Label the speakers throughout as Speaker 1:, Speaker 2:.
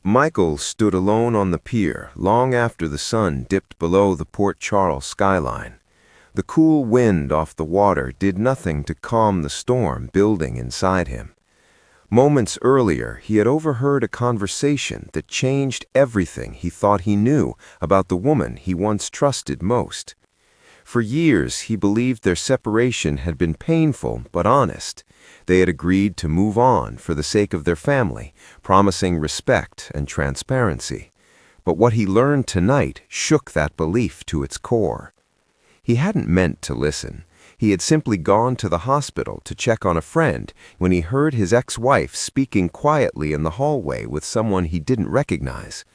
Speaker 1: Michael stood alone on the pier long after the sun dipped below the Port Charles skyline. The cool wind off the water did nothing to calm the storm building inside him. Moments earlier, he had overheard a conversation that changed everything he thought he knew about the woman he once trusted most. For years, he believed their separation had been painful but honest. They had agreed to move on for the sake of their family, promising respect and transparency. But what he learned tonight shook that belief to its core. He hadn't meant to listen. He had simply gone to the hospital to check on a friend when he heard his ex-wife speaking quietly in the hallway with someone he didn't recognize.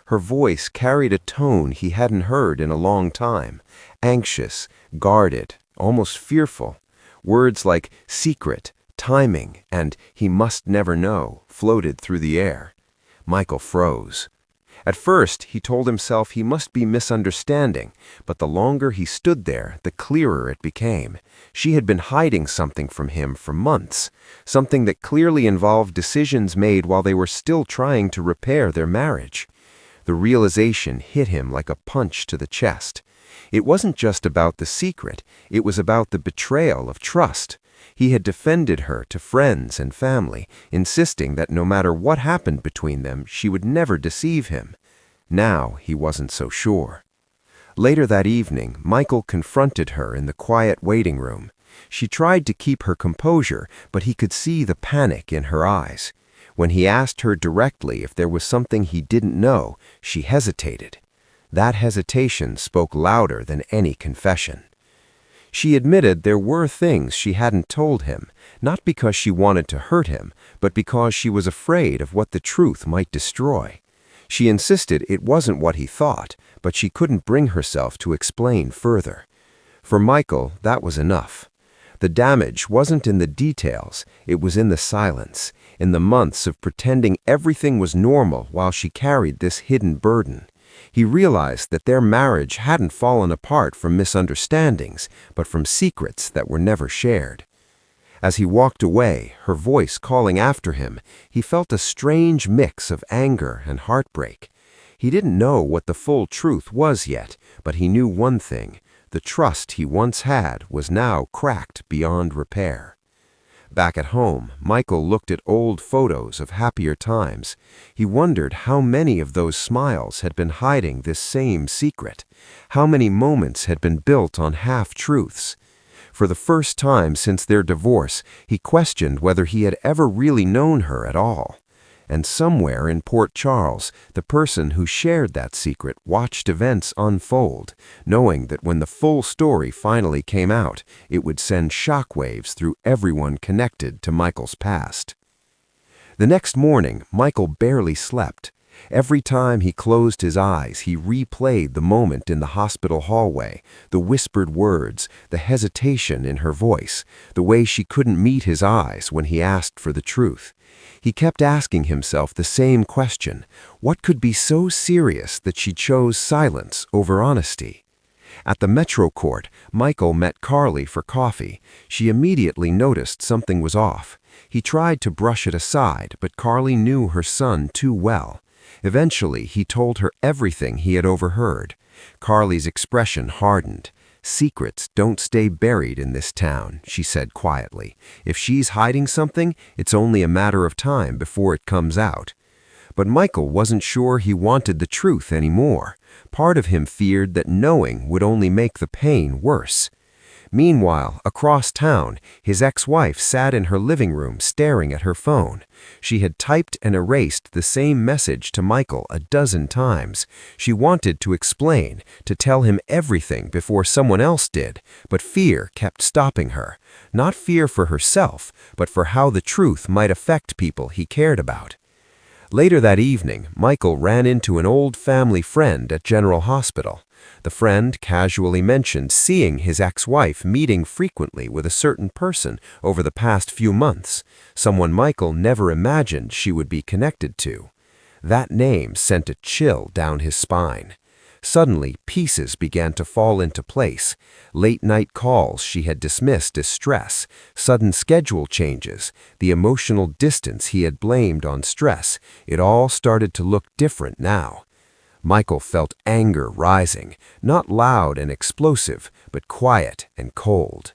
Speaker 1: Her voice carried a tone he hadn't heard in a long time, anxious, guarded, almost fearful. Words like secret, timing, and he must never know floated through the air. Michael froze. At first, he told himself he must be misunderstanding, but the longer he stood there, the clearer it became. She had been hiding something from him for months, something that clearly involved decisions made while they were still trying to repair their marriage. The realization hit him like a punch to the chest. It wasn't just about the secret, it was about the betrayal of trust. He had defended her to friends and family, insisting that no matter what happened between them, she would never deceive him. Now he wasn't so sure. Later that evening, Michael confronted her in the quiet waiting room. She tried to keep her composure, but he could see the panic in her eyes. When he asked her directly if there was something he didn't know, she hesitated. That hesitation spoke louder than any confession. She admitted there were things she hadn't told him, not because she wanted to hurt him, but because she was afraid of what the truth might destroy. She insisted it wasn't what he thought, but she couldn't bring herself to explain further. For Michael, that was enough. The damage wasn't in the details, it was in the silence, in the months of pretending everything was normal while she carried this hidden burden. He realized that their marriage hadn't fallen apart from misunderstandings, but from secrets that were never shared. As he walked away, her voice calling after him, he felt a strange mix of anger and heartbreak. He didn't know what the full truth was yet, but he knew one thing: the trust he once had was now cracked beyond repair. Back at home, Michael looked at old photos of happier times. He wondered how many of those smiles had been hiding this same secret, how many moments had been built on half-truths. For the first time since their divorce, he questioned whether he had ever really known her at all. And somewhere in Port Charles, the person who shared that secret watched events unfold, knowing that when the full story finally came out, it would send shockwaves through everyone connected to Michael's past. The next morning, Michael barely slept. Every time he closed his eyes, he replayed the moment in the hospital hallway, the whispered words, the hesitation in her voice, the way she couldn't meet his eyes when he asked for the truth. He kept asking himself the same question: what could be so serious that she chose silence over honesty? At the Metro Court, Michael met Carly for coffee. She immediately noticed something was off. He tried to brush it aside, but Carly knew her son too well. Eventually, he told her everything he had overheard. Carly's expression hardened. "Secrets don't stay buried in this town," she said quietly. "If she's hiding something, it's only a matter of time before it comes out." But Michael wasn't sure he wanted the truth anymore. Part of him feared that knowing would only make the pain worse. Meanwhile, across town, his ex-wife sat in her living room staring at her phone. She had typed and erased the same message to Michael a dozen times. She wanted to explain, to tell him everything before someone else did, but fear kept stopping her. Not fear for herself, but for how the truth might affect people he cared about. Later that evening, Michael ran into an old family friend at General Hospital. The friend casually mentioned seeing his ex-wife meeting frequently with a certain person over the past few months, someone Michael never imagined she would be connected to. That name sent a chill down his spine.
Speaker 2: Suddenly, pieces began to fall into place. Late-night calls she had dismissed as stress, sudden schedule changes, the emotional distance he had blamed on stress. It all started to look different now. Michael felt anger rising, not loud and explosive, but quiet and cold.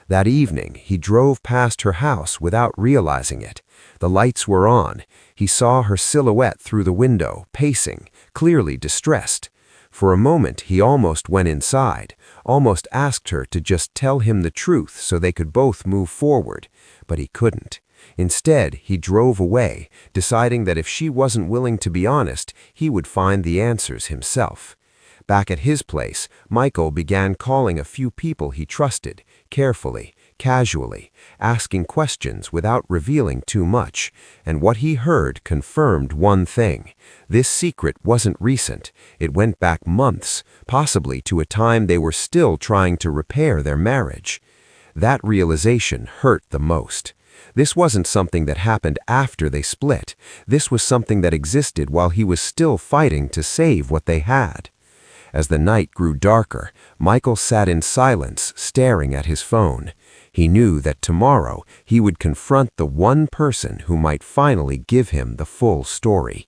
Speaker 2: That evening, he drove past her house without realizing it. The lights were on. He saw her silhouette through the window, pacing, clearly distressed. For a moment, he almost went inside, almost asked her to just tell him the truth so they could both move forward. But he couldn't. Instead, he drove away, deciding that if she wasn't willing to be honest, he would find the answers himself. Back at his place, Michael began calling a few people he trusted, carefully, casually, asking questions without revealing too much, and what he heard confirmed one thing. This secret wasn't recent. It went back months, possibly to a time they were still trying to repair their marriage. That realization hurt the most. This wasn't something that happened after they split. This was something that existed while he was still fighting to save what they had. As the night grew darker, Michael sat in silence, staring at his phone. He knew that tomorrow he would confront the one person who might finally give him the full story.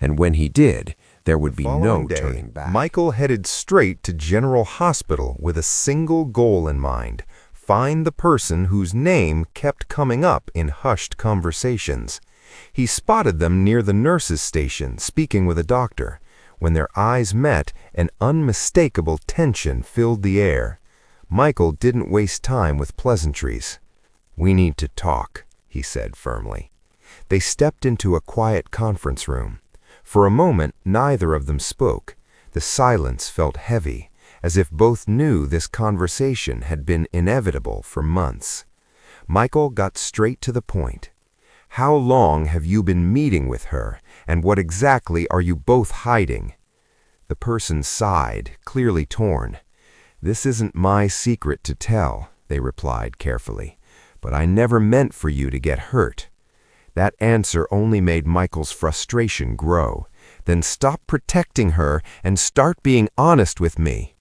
Speaker 2: And when he did, there would be no turning back.
Speaker 3: Michael headed straight to General Hospital with a single goal in mind: find the person whose name kept coming up in hushed conversations. He spotted them near the nurse's station, speaking with a doctor. When their eyes met, an unmistakable tension filled the air. Michael didn't waste time with pleasantries. "We need to talk," he said firmly. They stepped into a quiet conference room. For a moment, neither of them spoke. The silence felt heavy, as if both knew this conversation had been inevitable for months. Michael got straight to the point. "How long have you been meeting with her, and what exactly are you both hiding?" The person sighed, clearly torn. "This isn't my secret to tell," they replied carefully, "but I never meant for you to get hurt." That answer only made Michael's frustration grow. "Then stop protecting her and start being honest with me."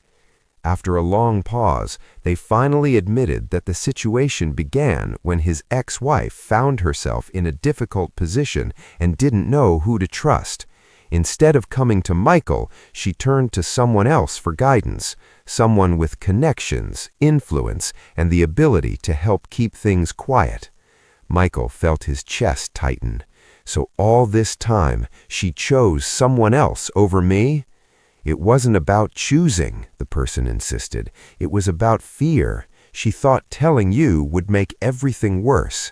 Speaker 3: After a long pause, they finally admitted that the situation began when his ex-wife found herself in a difficult position and didn't know who to trust. Instead of coming to Michael, she turned to someone else for guidance, someone with connections, influence, and the ability to help keep things quiet. Michael felt his chest tighten. So all this time, she chose someone else over me? "It wasn't about choosing," the person insisted. "It was about fear. She thought telling you would make everything worse."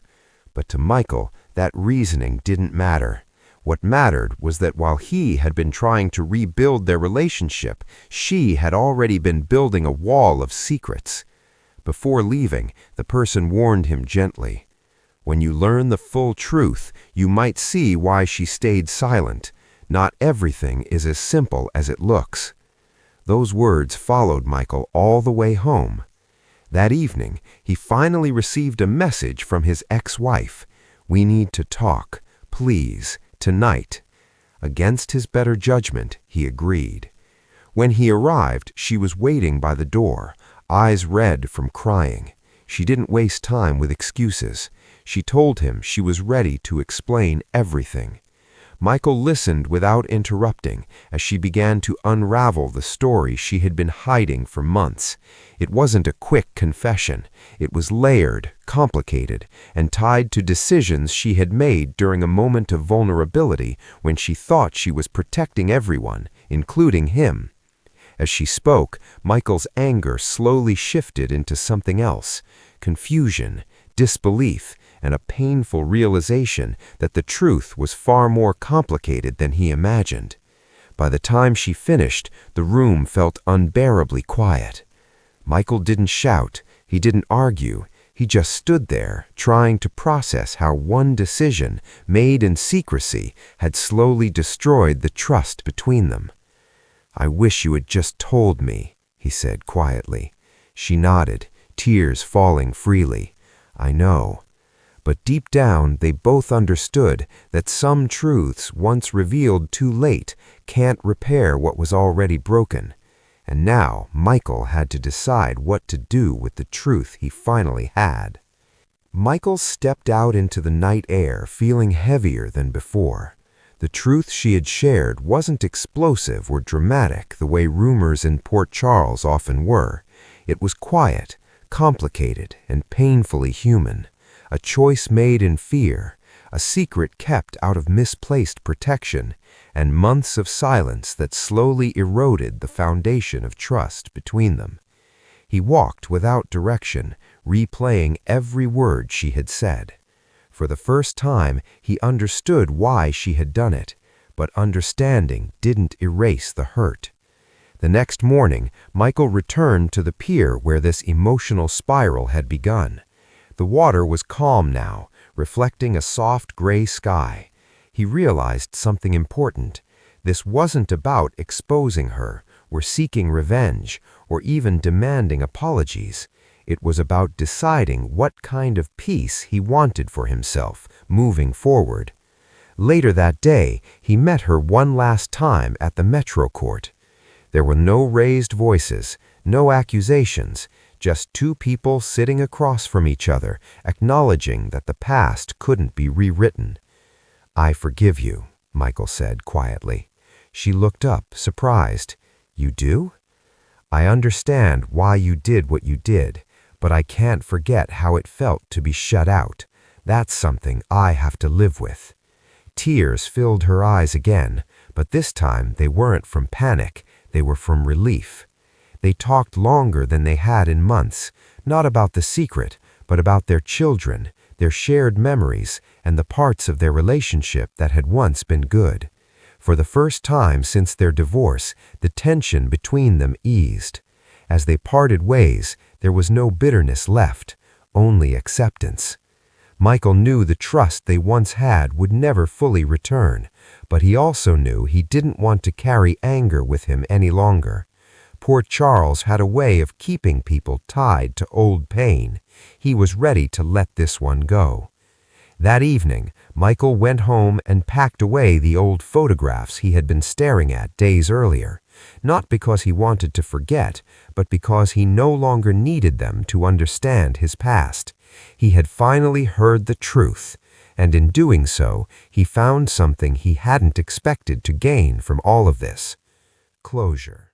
Speaker 3: But to Michael, that reasoning didn't matter. What mattered was that while he had been trying to rebuild their relationship, she had already been building a wall of secrets. Before leaving, the person warned him gently. "When you learn the full truth, you might see why she stayed silent. Not everything is as simple as it looks." Those words followed Michael all the way home. That evening, he finally received a message from his ex-wife. "We need to talk, please, tonight." Against his better judgment, he agreed. When he arrived, she was waiting by the door, eyes red from crying. She didn't waste time with excuses. She told him she was ready to explain everything. Michael listened without interrupting as she began to unravel the story she had been hiding for months. It wasn't a quick confession. It was layered, complicated, and tied to decisions she had made during a moment of vulnerability when she thought she was protecting everyone, including him. As she spoke, Michael's anger slowly shifted into something else: confusion, disbelief, and a painful realization that the truth was far more complicated than he imagined. By the time she finished, the room felt unbearably quiet. Michael didn't shout, he didn't argue, he just stood there, trying to process how one decision, made in secrecy, had slowly destroyed the trust between them. "I wish you had just told me," he said quietly. She nodded, tears falling freely. "I know.
Speaker 2: But deep down, they both understood that some truths, once revealed too late, can't repair what was already broken. And now Michael had to decide what to do with the truth he finally had. Michael stepped out into the night air, feeling heavier than before. The truth she had shared wasn't explosive or dramatic the way rumors in Port Charles often were. It was quiet, complicated, and painfully human. A choice made in fear, a secret kept out of misplaced protection, and months of silence that slowly eroded the foundation of trust between them. He walked without direction, replaying every word she had said. For the first time, he understood why she had done it, but understanding didn't erase the hurt. The next morning, Michael returned to the pier where this emotional spiral had begun. The water was calm now, reflecting a soft gray sky. He realized something important. This wasn't about exposing her, or seeking revenge, or even demanding apologies. It was about deciding what kind of peace he wanted for himself, moving forward. Later that day, he met her one last time at the Metro Court. There were no raised voices, no accusations, just two people sitting across from each other, acknowledging that the past couldn't be rewritten. "I forgive you," Michael said quietly. She looked up, surprised. "You do?" "I understand why you did what you did, but I can't forget how it felt to be shut out. That's something I have to live with." Tears filled her eyes again, but this time they weren't from panic, they were from relief. They talked longer than they had in months, not about the secret, but about their children, their shared memories, and the parts of their relationship that had once been good. For the first time since their divorce, the tension between them eased. As they parted ways, there was no bitterness left, only acceptance. Michael knew the trust they once had would never fully return, but he also knew he didn't want to carry anger with him any longer. Port Charles had a way of keeping people tied to old pain. He was ready to let this one go. That evening, Michael went home and packed away the old photographs he had been staring at days earlier, not because he wanted to forget, but because he no longer needed them to understand his past. He had finally heard the truth, and in doing so, he found something he hadn't expected to gain from all of this: closure.